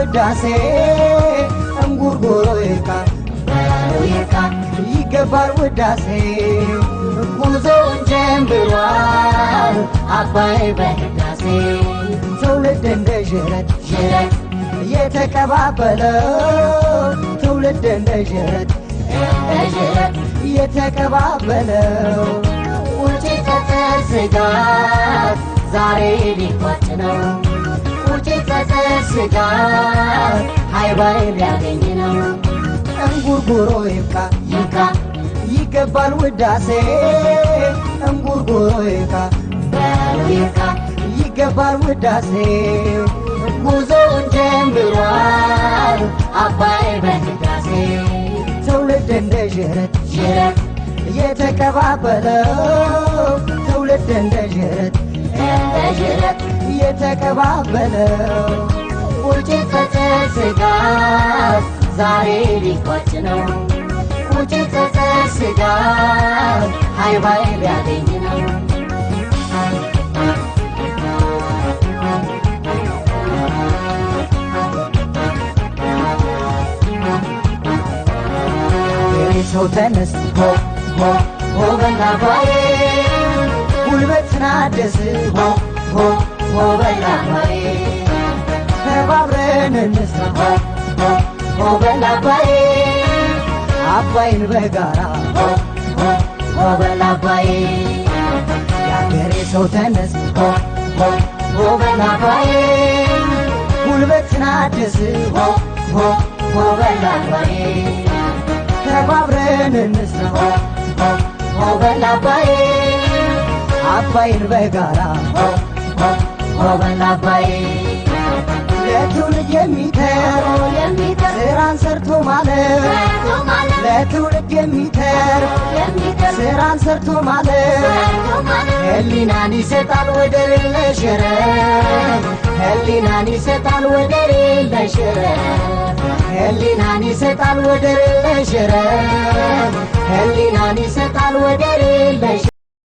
ውዳሴ እንጉርጉሮ ይርካ ይገባል ውዳሴ ጉዞውን ጀምሯል አባይ በህዳሴ ትውልድ እንደ ዥረት የተቀባበለው ትውልድ እንደ ዥረት የተቀባበለው ውጪ ተስጋት ዛሬ ሊቋጭ ነው ውጪ ተስጋት ሃይባይ ሊያገኝ ነው እንጉርጉሮ ይብቃ ይገባል ውዳሴ እንጉርጉሮ ይብቃ ይገባል ውዳሴ ጉዞውን ጀምሯል አባይ በህዳሴ ትውልድ እንደ ዥረት የተቀባበለው ትውልድ እንደ ዥረት የተቀባበለው ውጪ ተስጋት ዛሬ ሊቋጭ ነው ውጪ ተስጋት ሃይባይ ሊያገኝ ነው ሰው ተነስ ሆ በላባዬ ጉልበትና ደስ ሆ በላባዬ ተባብረን እንስራ ሆ በላባዬ አባይን በጋራ ሆ በላባዬ ያገሬ ሰው ተነስ ሆ በላባዬ ጉልበትና ደስ ሆ በላባዬ ተባብረን እንስራ ሆ በላባዬ አባይን በጋራ ሆ በላባዬ ለትውልድ የሚተር ስራን ሰርቶ ማለት ለትውልድ የሚተር ስራን ሰርቶ ማለት ህሊናን ይሰጣል ወደር የለሽ ህሊናን ይሰጣል ወደር የለሽ ህሊናን ይሰጣል ወደር የለሽ ህሊናን ይሰጣል ወደር የለሽ